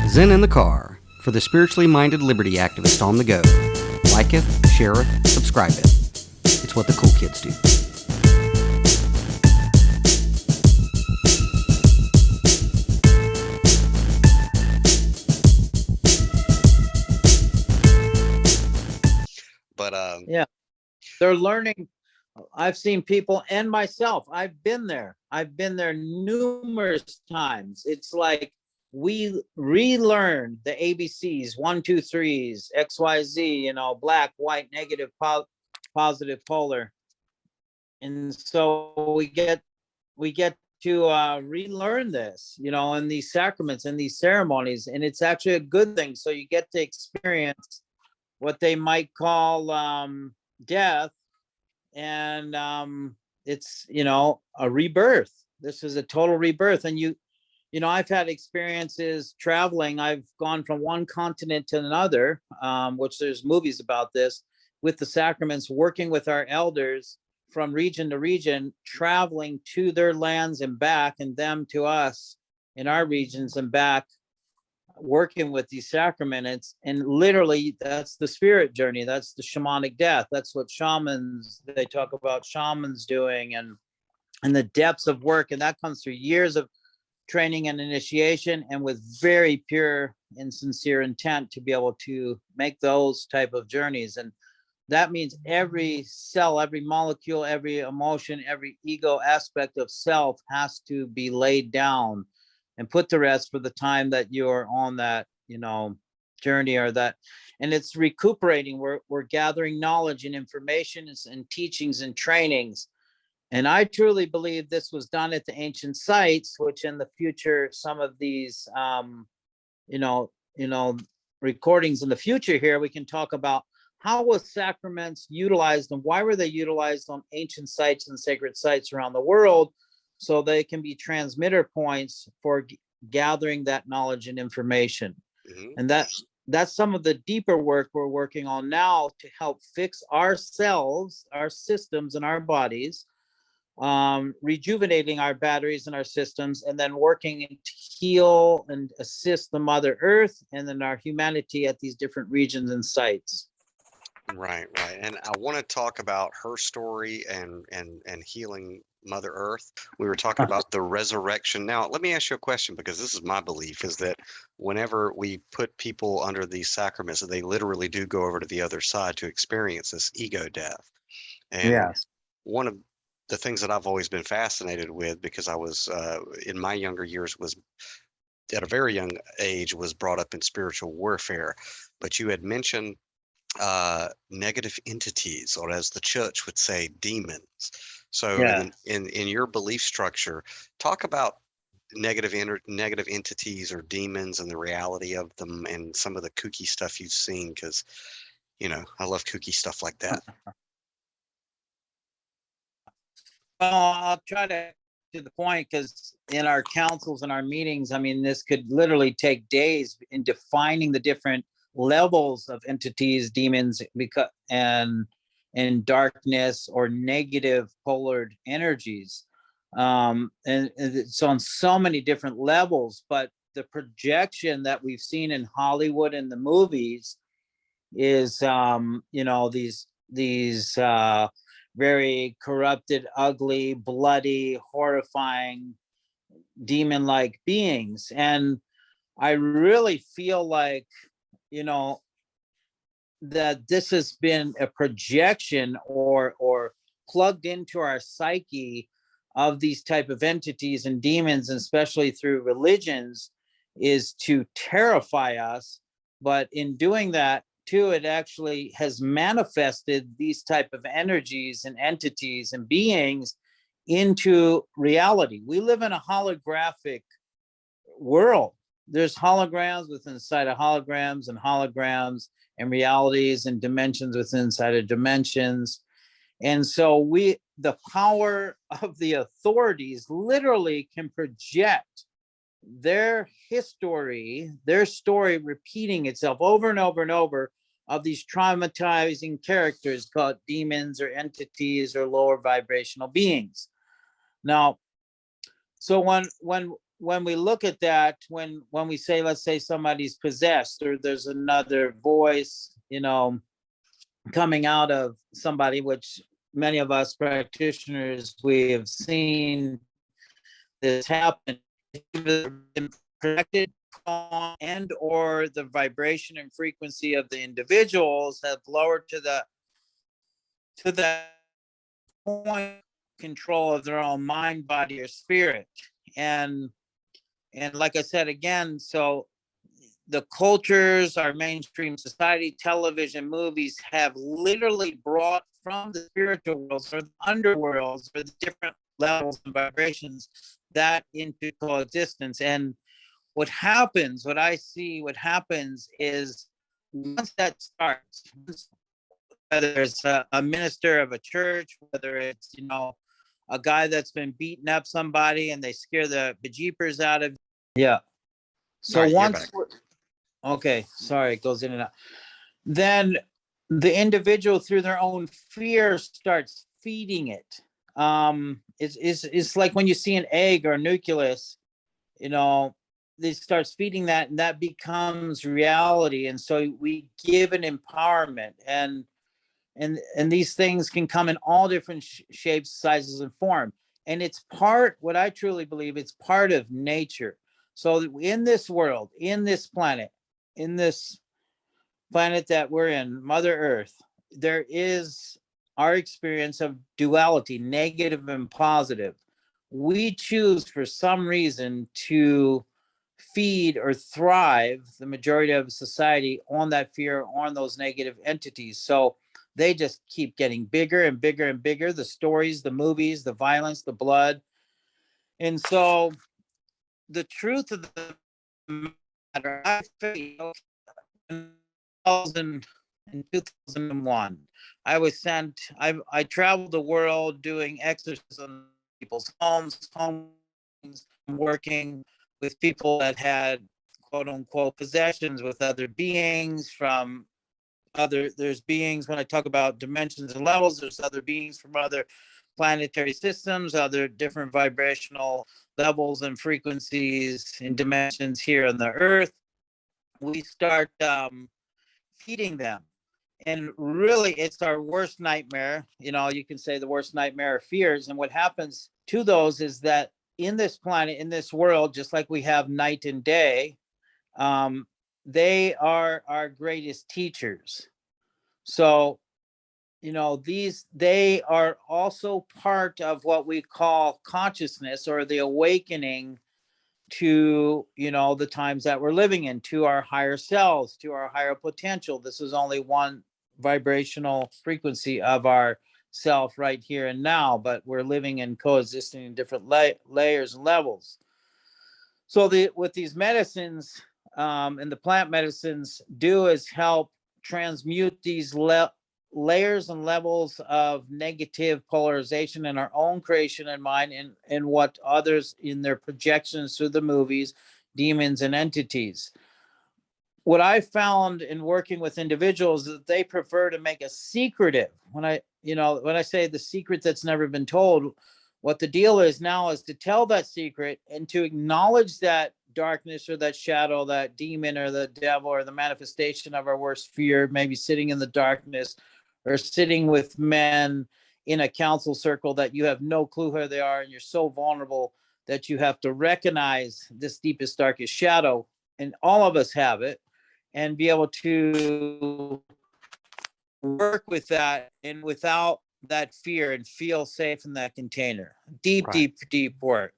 Zen in the Car, for the spiritually minded liberty activist on the go. Liketh, shareth, subscribeth. It's what the cool kids do. But yeah, they're learning. I've seen people and myself. I've been there numerous times. It's like we relearn the ABCs, 1, 2, 3s, XYZ, black, white, negative, positive, polar. And so we get to relearn this, in these sacraments and these ceremonies, and it's actually a good thing. So you get to experience what they might call death, and it's a rebirth. This is a total rebirth. And I've had experiences traveling. I've gone from one continent to another, which there's movies about this, with the sacraments, working with our elders from region to region, traveling to their lands and back, and them to us in our regions and back, working with these sacraments. And literally, that's the spirit journey. That's the shamanic death. That's what they talk about shamans doing, and the depths of work. And that comes through years of training and initiation, and with very pure and sincere intent to be able to make those type of journeys. And that means every cell, every molecule, every emotion, every ego aspect of self has to be laid down and put to rest for the time that you're on that, journey, or that, and it's recuperating. We're gathering knowledge and information and teachings and trainings. And I truly believe this was done at the ancient sites, which in the future, some of these, recordings in the future here, we can talk about how was sacraments utilized and why were they utilized on ancient sites and sacred sites around the world, so they can be transmitter points for gathering that knowledge and information. Mm-hmm. And that's some of the deeper work we're working on now to help fix ourselves, our systems, and our bodies, rejuvenating our batteries and our systems, and then working to heal and assist the Mother Earth and then our humanity at these different regions and sites. Right. And I want to talk about her story and healing Mother Earth. We were talking about the resurrection. Now, let me ask you a question, because this is my belief, is that whenever we put people under these sacraments, they literally do go over to the other side to experience this ego death. And yes, one of the things that I've always been fascinated with, because I was in my younger years, was at a very young age, was brought up in spiritual warfare. But you had mentioned negative entities, or as the church would say, demons. So yeah, in your belief structure, talk about negative entities or demons and the reality of them, and some of the kooky stuff you've seen, because I love kooky stuff like that. Well, I'll try to the point, because in our councils and our meetings, this could literally take days in defining the different levels of entities, demons, and darkness or negative polar energies. And it's on so many different levels, but the projection that we've seen in Hollywood and the movies is, these very corrupted, ugly, bloody, horrifying, demon-like beings. And I really feel like, that this has been a projection or plugged into our psyche of these type of entities and demons, and especially through religions, is to terrify us. But in doing that too, it actually has manifested these type of energies and entities and beings into reality. We live in a holographic world. There's holograms within inside of holograms, and realities and dimensions within inside of dimensions. And so the power of the authorities literally can project their history, their story repeating itself over and over and over, of these traumatizing characters called demons or entities or lower vibrational beings. Now, so when when we look at that, when we say, let's say somebody's possessed, or there's another voice, coming out of somebody, which many of us practitioners, we have seen this happen, corrected, and or the vibration and frequency of the individuals have lowered to the point control of their own mind, body, or spirit. And like I said again, so the cultures, our mainstream society, television, movies have literally brought from the spiritual worlds or the underworlds or the different levels and vibrations that into coexistence. And what I see is once that starts, whether it's a minister of a church, whether it's, a guy that's been beating up somebody and they scare the bejeepers out of, yeah. So once, okay, sorry, it goes in and out. Then the individual, through their own fear, starts feeding it. It's like when you see an egg or a nucleus, it starts feeding that, and that becomes reality. And so we give an empowerment, and these things can come in all different shapes, sizes, and form. And it's what I truly believe, it's part of nature. So in this world, in this planet that we're in, Mother Earth, there is our experience of duality, negative and positive. We choose for some reason to feed or thrive the majority of society on that fear, on those negative entities. So they just keep getting bigger and bigger and bigger. The stories, the movies, the violence, the blood. And so the truth of the matter, I feel, in 2001, I was sent, I traveled the world doing exorcisms in people's homes, working with people that had quote unquote possessions with other beings from there's beings, when I talk about dimensions and levels, there's other beings from other planetary systems, other different vibrational levels and frequencies and dimensions here on the earth. We start feeding them. And really, it's our worst nightmare. You can say the worst nightmare of fears. And what happens to those is that in this planet, in this world, just like we have night and day, they are our greatest teachers. So, they are also part of what we call consciousness, or the awakening to, the times that we're living in, to our higher selves, to our higher potential. This is only one vibrational frequency of our self right here and now, but we're living and coexisting in different layers and levels. So what these medicines and the plant medicines do is help transmute these layers and levels of negative polarization in our own creation and mind, and what others in their projections through the movies, demons and entities. What I found in working with individuals is that they prefer to make a secretive. When I say the secret that's never been told, what the deal is now is to tell that secret and to acknowledge that darkness or that shadow, that demon or the devil or the manifestation of our worst fear, maybe sitting in the darkness or sitting with men in a council circle that you have no clue who they are, and you're so vulnerable that you have to recognize this deepest, darkest shadow, and all of us have it, and be able to work with that and without that fear, and feel safe in that container. Deep work.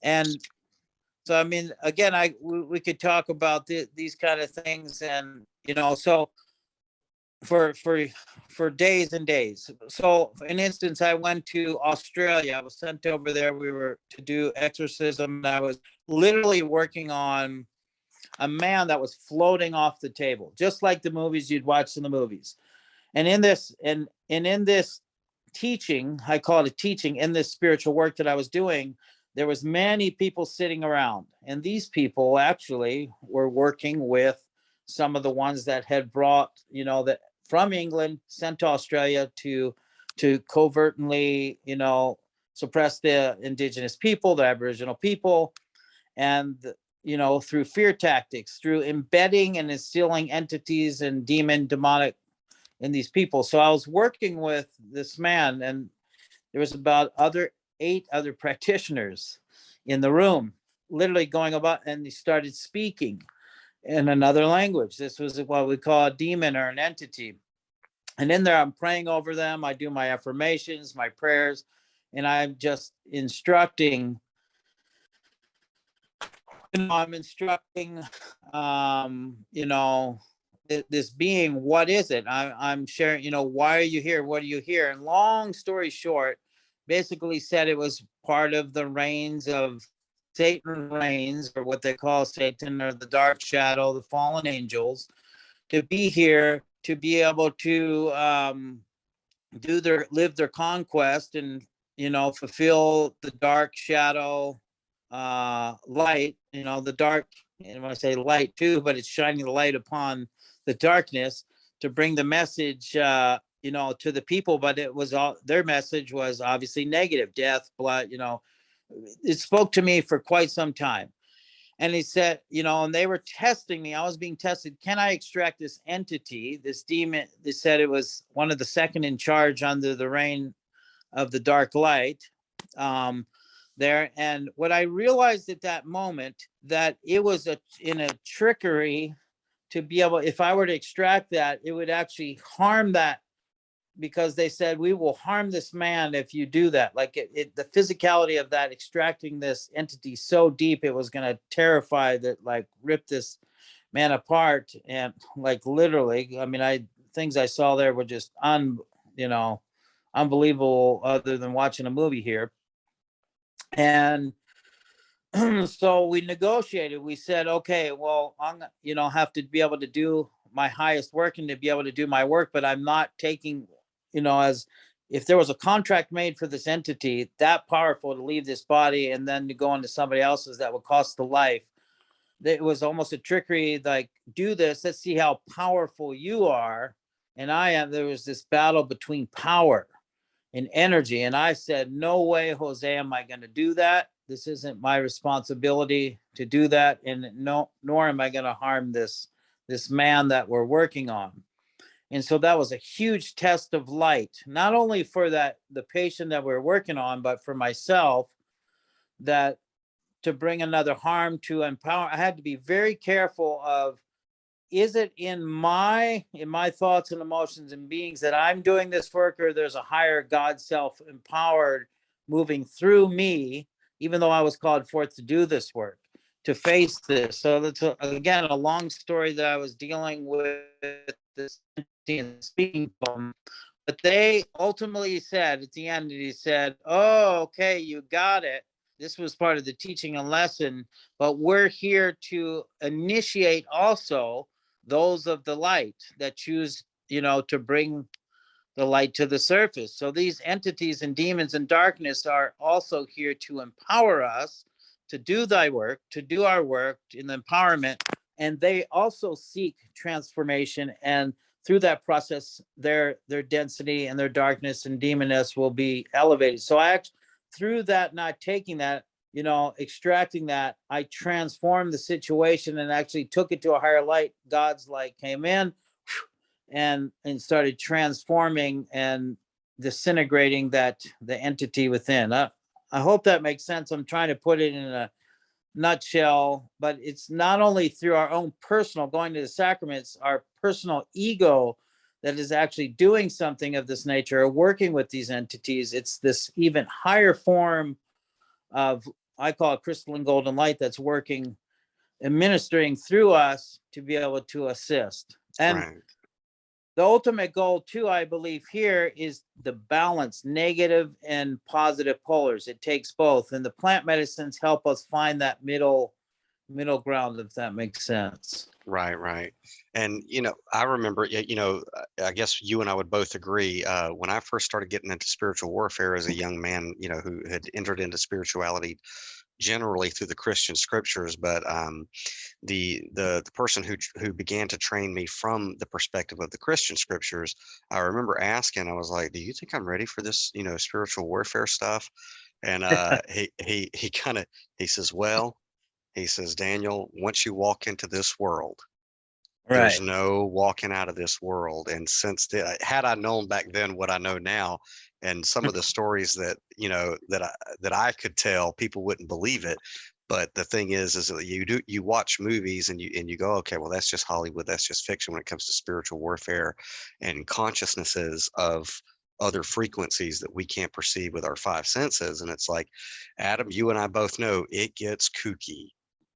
And so, I mean, again, we could talk about these kind of things, and so for days and days. So, for an instance, I went to Australia. I was sent over there. We were to do exorcism, and I was literally working on a man that was floating off the table, just like the movies you'd watch in the movies. And in this in this teaching, I call it a teaching, in this spiritual work that I was doing, there was many people sitting around, and these people actually were working with some of the ones that had brought, that from England, sent to Australia to covertly, suppress the indigenous people, the Aboriginal people. and through fear tactics, through embedding and instilling entities and demonic in these people. So I was working with this man, and there was about 8 other practitioners in the room, literally going about, and he started speaking in another language. This was what we call a demon or an entity. And in there, I'm praying over them. I do my affirmations, my prayers, and I'm just instructing. I'm instructing, this being, what is it? I'm sharing, why are you here? What are you here? And long story short, basically said it was part of the reigns of Satan reigns, or what they call Satan, or the dark shadow, the fallen angels, to be here, to be able to live their conquest and fulfill the dark shadow light, the dark, and when I say light too, but it's shining the light upon the darkness to bring the message to the people. But it was all, their message was obviously negative, death, blood. It spoke to me for quite some time. And he said, and they were testing me. I was being tested. Can I extract this entity, this demon? They said it was one of the second in charge under the reign of the dark light there. And what I realized at that moment, that it was in a trickery to be able, if I were to extract that, it would actually harm that, because they said, we will harm this man if you do that. Like the physicality of that, extracting this entity so deep, it was going to terrify that, like rip this man apart. And like literally, I mean, things I saw there were just unbelievable, other than watching a movie here. And so we negotiated. We said, okay, well, I'm have to be able to do my highest work and to be able to do my work, but I'm not taking, as if there was a contract made for this entity that powerful to leave this body and then to go into somebody else's that would cost the life. It was almost a trickery, like, do this, let's see how powerful you are and I am. There was this battle between power and energy. And I said, no way, Jose, am I going to do that. This isn't my responsibility to do that. And nor am I going to harm this man that we're working on. And so that was a huge test of light, not only for the patient that we're working on, but for myself, that to bring another harm to empower. I had to be very careful of, is it in my thoughts and emotions and beings that I'm doing this work, or there's a higher God self empowered moving through me, even though I was called forth to do this work, to face this. So that's again a long story that I was dealing with this and speaking from. But they ultimately said at the end, he said, oh, okay, you got it. This was part of the teaching and lesson, but we're here to initiate also those of the light that choose, to bring the light to the surface. So these entities and demons and darkness are also here to empower us to do thy work, to do our work in the empowerment. And they also seek transformation. And through that process, their density and their darkness and demonness will be elevated. So I actually, through that, not taking that, extracting that, I transformed the situation and actually took it to a higher light. God's light came in and started transforming and disintegrating the entity within. I hope that makes sense. I'm trying to put it in a nutshell, but it's not only through our own personal going to the sacraments, our personal ego that is actually doing something of this nature or working with these entities. It's this even higher form of, I call it crystalline golden light, that's working, administering through us to be able to assist. And right. The ultimate goal too, I believe here, is the balance, negative and positive polars. It takes both. And the plant medicines help us find that middle ground, if that makes sense. Right. And, I remember, I guess you and I would both agree, when I first started getting into spiritual warfare as a young man, who had entered into spirituality generally through the Christian scriptures, but the person who began to train me from the perspective of the Christian scriptures, I remember asking, I was like, do you think I'm ready for this, spiritual warfare stuff? And he says, well, He says, Daniel, once you walk into this world, Right. there's no walking out of this world. And had I known back then what I know now, and some of the stories that I could tell, people wouldn't believe it. But the thing is that you watch movies and you go, okay, well, that's just Hollywood, that's just fiction when it comes to spiritual warfare and consciousnesses of other frequencies that we can't perceive with our five senses. And it's like, Adam, you and I both know it gets kooky.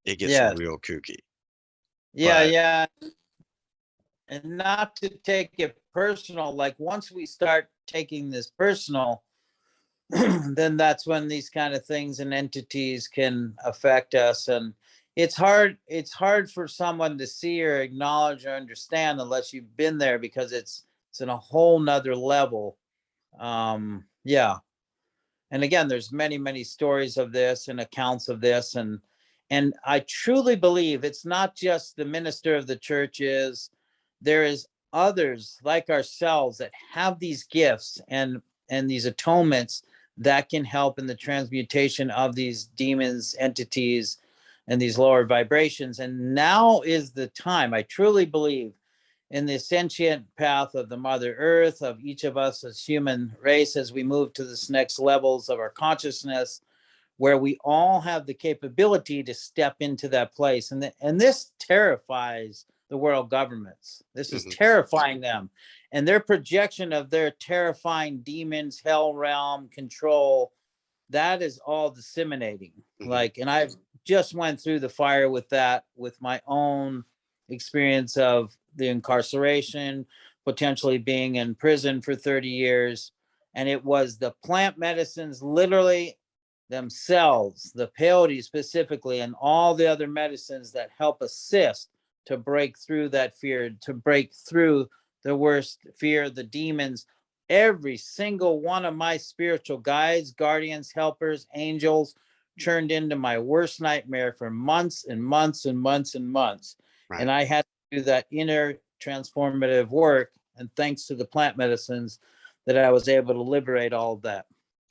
It gets Yeah. real kooky. Yeah. But Yeah. And not to take it personal, like once we start taking this personal, then that's when these kind of things and entities can affect us. And it's hard for someone to see or acknowledge or understand unless you've been there, because it's in a whole nother level. Yeah. And again, there's many stories of this and accounts of this. And I truly believe it's not just the minister of the churches. There is others like ourselves that have these gifts and these atonements that can help in the transmutation of these demons, entities, and these lower vibrations. And now is the time, I truly believe, in the sentient path of the Mother Earth, of each of us as human race, as we move to this next levels of our consciousness, where we all have the capability to step into that place. And this terrifies the world governments. This is terrifying them. And their projection of their terrifying demons, hell realm, control, that is all disseminating. Like, and I've just went through the fire with that, with my own experience of the incarceration, potentially being in prison for 30 years. And it was the plant medicines literally themselves, the peyote specifically, and all the other medicines that help assist to break through that fear, to break through the worst fear, the demons. Every single one of my spiritual guides, guardians, helpers, angels turned into my worst nightmare for months and months and months and months. Right. And I had to do that inner transformative work. And thanks to the plant medicines that I was able to liberate all of that.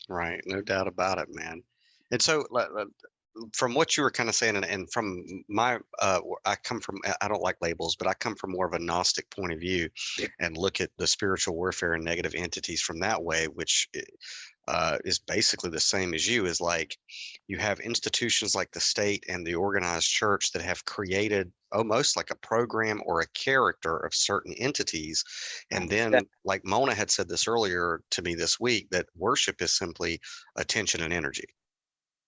Right, no doubt about it, man. And so, from what you were kind of saying, and from my, I come from, I don't like labels, but I come from more of a Gnostic point of view, and look at the spiritual warfare and negative entities from that way, which is basically the same as you. Is like you have institutions like the state and the organized church that have created almost like a program or a character of certain entities. And then, like Mona had said this earlier to me this week, that worship is simply attention and energy.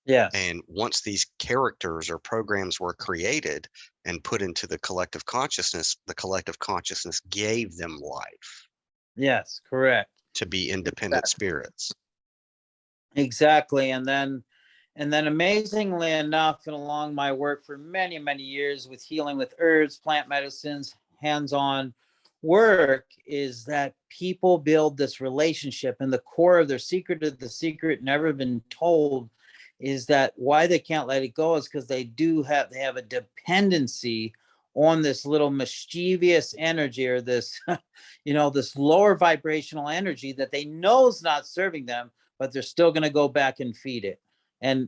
Yes. And once these characters or programs were created and put into the collective consciousness gave them life. Yes, correct. To be independent spirits. Exactly. And then amazingly enough, and along my work for many years with healing with herbs, plant medicines, hands-on work, is that people build this relationship, and the core of their secret of the secret never been told is that why they can't let it go is because they have a dependency on this little mischievous energy, or this this lower vibrational energy that they know is not serving them, but they're still going to go back and feed it. And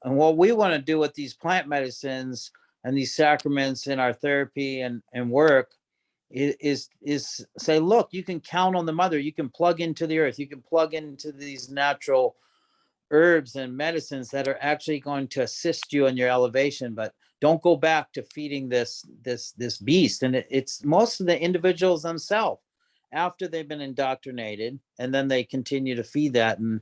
what we want to do with these plant medicines and these sacraments in our therapy and work is say, look, you can count on the mother, you can plug into the earth, you can plug into these natural herbs and medicines that are actually going to assist you in your elevation, but don't go back to feeding this beast. And it's most of the individuals themselves, after they've been indoctrinated, and then they continue to feed that, and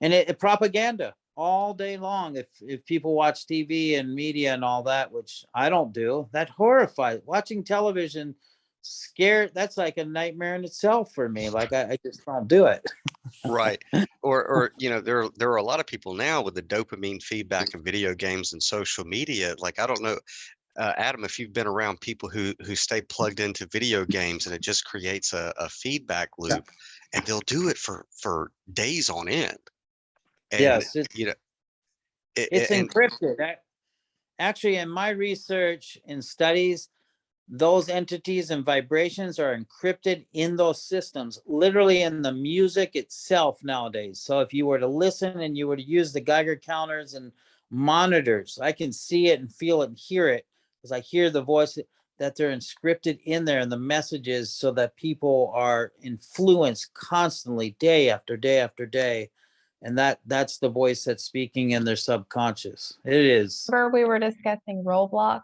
it propaganda all day long. If people watch TV and media and all that, which I don't do, that horrifies. Watching television scared, that's like a nightmare in itself for me. Like I just don't do it. Right. Or there are a lot of people now with the dopamine feedback of video games and social media. Like, I don't know, Adam, if you've been around people who stay plugged into video games, and it just creates a feedback loop, and they'll do it for days on end. And Yes, it's encrypted. Actually, in my research and studies, those entities and vibrations are encrypted in those systems, literally in the music itself nowadays. So if you were to listen and you were to use the Geiger counters and monitors, I can see it and feel it and hear it, because I hear the voice that they're inscripted in there and the messages, so that people are influenced constantly day after day after day. And that's the voice that's speaking in their subconscious. It is. Remember we were discussing Roblox?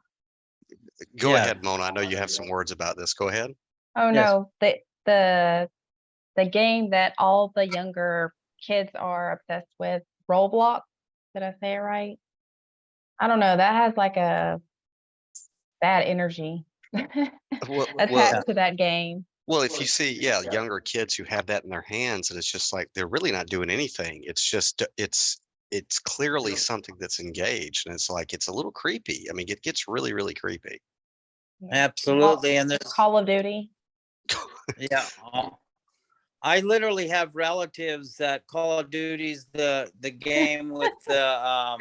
Go Yeah. ahead, Mona. I know you have some words about this. Go ahead. Oh Yes. no, the game that all the younger kids are obsessed with, Roblox. Did I say it right? I don't know. That has like a bad energy Well, attached to that game. well, if you see, yeah, younger kids who have that in their hands, and it's just like they're really not doing anything. It's just it's clearly something that's engaged, and it's like it's a little creepy. I mean, it gets really, really creepy. Absolutely. And there's, Call of Duty. yeah. I literally have relatives that Call of Duty's the game with the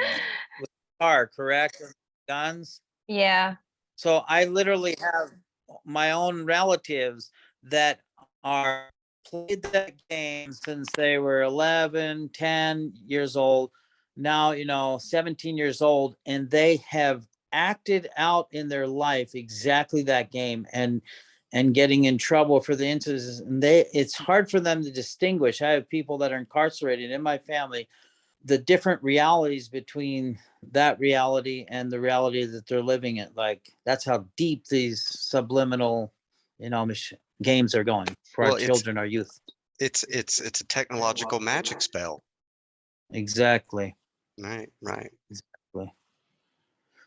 car, correct? Guns. Yeah. So I literally have my own relatives that are played that game since they were 11, 10 years old. Now, 17 years old, and they have acted out in their life exactly that game, and getting in trouble for the incidents. And it's hard for them to distinguish. I have people that are incarcerated in my family, the different realities between that reality and the reality that they're living in. Like, that's how deep these subliminal, games are going for Well, our children, our youth. It's a technological magic spell. Exactly. Right, right.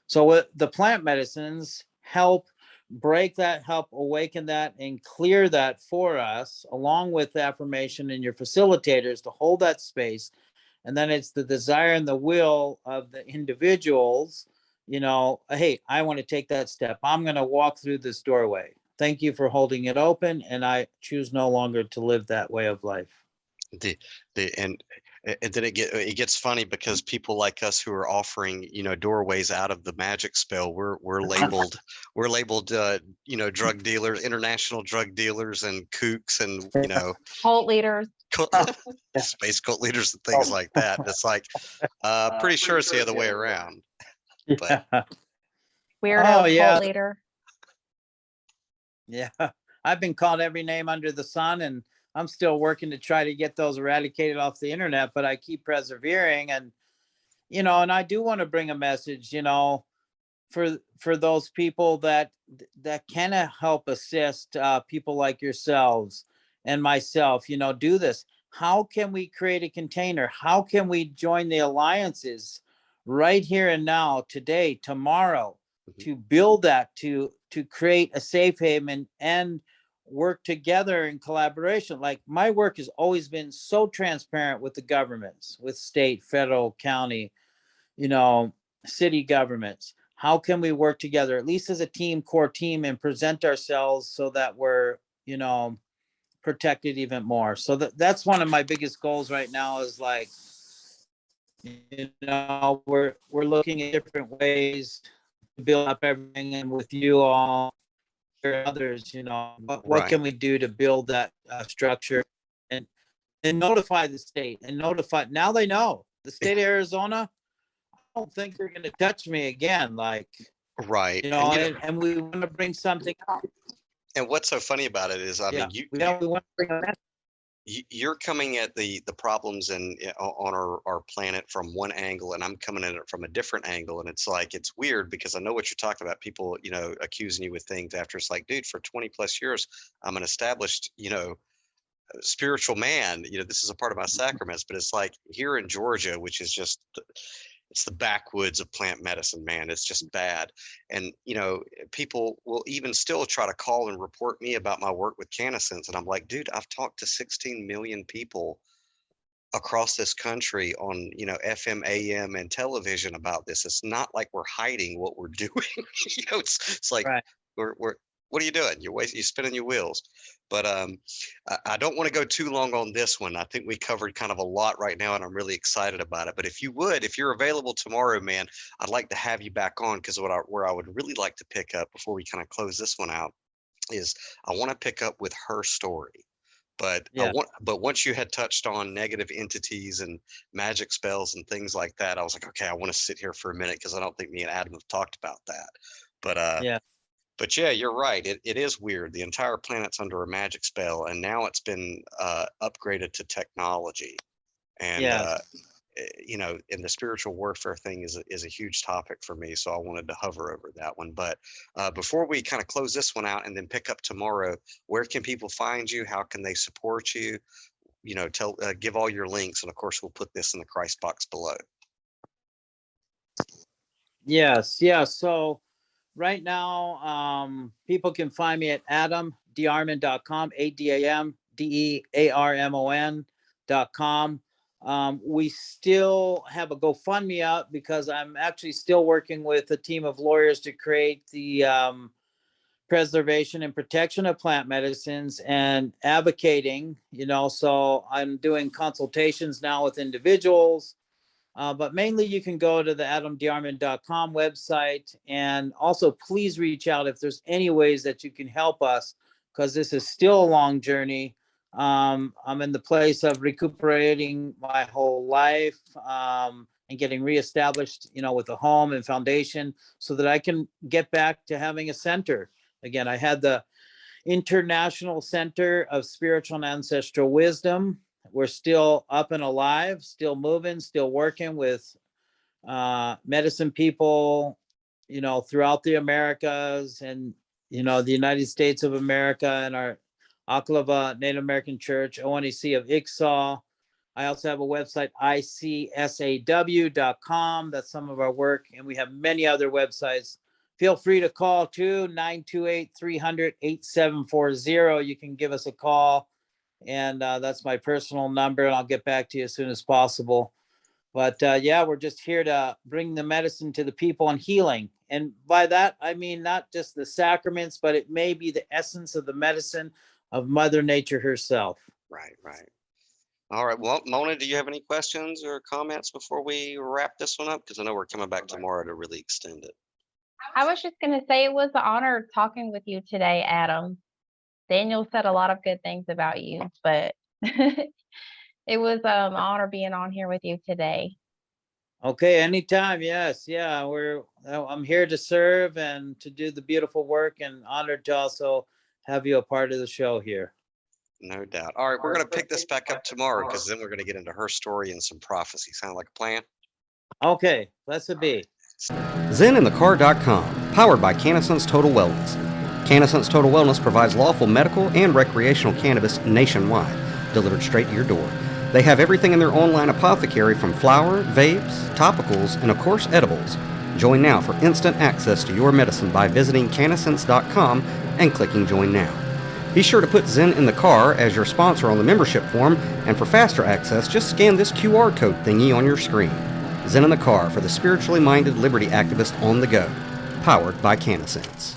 So what the plant medicines help break that, help awaken that, and clear that for us, along with the affirmation and your facilitators to hold that space. And then it's the desire and the will of the individuals, hey, I want to take that step. I'm going to walk through this doorway. Thank you for holding it open, and I choose no longer to live that way of life. And then it gets funny, because people like us who are offering doorways out of the magic spell, we're labeled drug dealers, international drug dealers, and kooks, and Cult leaders. space cult leaders and things like that. And it's like pretty sure it's the other way around. But Weirdo yeah. cult leader. Yeah, I've been called every name under the sun, and I'm still working to try to get those eradicated off the internet, but I keep persevering. And, and I do want to bring a message, for those people that can help assist people like yourselves and myself, do this. How can we create a container? How can we join the alliances right here and now, today, tomorrow, to build that, to create a safe haven and work together in collaboration? Like, my work has always been so transparent with the governments, with state, federal, county, city governments. How can we work together, at least as a team, core team, and present ourselves so that we're, protected even more? So that's one of my biggest goals right now, is like, we're looking at different ways to build up everything, and with you all, others, what Right. can we do to build that structure, and notify the state, and now they know, the state of Arizona, I don't think they're going to touch me again. Like, right. and we want to bring something up. And what's so funny about it is, I mean, we want to bring a message. you're coming at the problems on our planet from one angle, and I'm coming at it from a different angle. And it's like, it's weird, because I know what you're talking about. People, accusing you with things after. It's like, dude, for 20 plus years, I'm an established, spiritual man. This is a part of my sacraments. But it's like, here in Georgia, which is just, it's the backwoods of plant medicine, man. It's just bad. And, people will even still try to call and report me about my work with CannaSense. And I'm like, dude, I've talked to 16 million people across this country on, FM, AM, and television about this. It's not like we're hiding what we're doing. It's like, Right. we're what are you doing? You're spinning your wheels. But I don't want to go too long on this one. I think we covered kind of a lot right now, and I'm really excited about it. But if you're available tomorrow, man, I'd like to have you back on, because where I would really like to pick up before we kind of close this one out is I want to pick up with her story. But but once you had touched on negative entities and magic spells and things like that, I was like, okay, I want to sit here for a minute, because I don't think me and Adam have talked about that. But But yeah, you're right. It is weird. The entire planet's under a magic spell, and now it's been upgraded to technology. And and the spiritual warfare thing is a huge topic for me. So I wanted to hover over that one. But before we kind of close this one out and then pick up tomorrow, where can people find you? How can they support you? Give all your links, and of course we'll put this in the Christ box below. Yes, yeah. So right now, people can find me at DeArmon.com, ADAMDEARMON.com. We still have a GoFundMe out, because I'm actually still working with a team of lawyers to create the preservation and protection of plant medicines and advocating, so I'm doing consultations now with individuals. But mainly you can go to the AdamDeArmon.com website, and also please reach out if there's any ways that you can help us, because this is still a long journey. I'm in the place of recuperating my whole life and getting reestablished, with a home and foundation, so that I can get back to having a center. Again, I had the International Center of Spiritual and Ancestral Wisdom. We're still up and alive, still moving, still working with medicine people, throughout the Americas and, the United States of America, and our Oklahoma Native American Church, ONEC of Ixaw. I also have a website, icsaw.com. That's some of our work. And we have many other websites. Feel free to call too, 928-300-8740. You can give us a call. And that's my personal number, and I'll get back to you as soon as possible. But we're just here to bring the medicine to the people and healing. And by that, I mean not just the sacraments, but it may be the essence of the medicine of Mother Nature herself. Right. All right. Well, Mona, do you have any questions or comments before we wrap this one up? Because I know we're coming back tomorrow to really extend it. I was just going to say it was an honor talking with you today, Adam. Daniel said a lot of good things about you, but it was an honor being on here with you today. Okay, anytime. Yes, yeah. I'm here to serve and to do the beautiful work, and honored to also have you a part of the show here. No doubt. All right, we're going to pick this back up tomorrow, because then we're going to get into her story and some prophecy. Sound like a plan? Okay, blessed be. ZENintheCAR.com, powered by CannaSense Total Wellness. CannaSense Total Wellness provides lawful medical and recreational cannabis nationwide, delivered straight to your door. They have everything in their online apothecary, from flower, vapes, topicals, and of course edibles. Join now for instant access to your medicine by visiting CannaSense.com and clicking Join Now. Be sure to put Zen in the Car as your sponsor on the membership form, and for faster access, just scan this QR code thingy on your screen. Zen in the Car, for the spiritually minded liberty activist on the go, powered by CannaSense.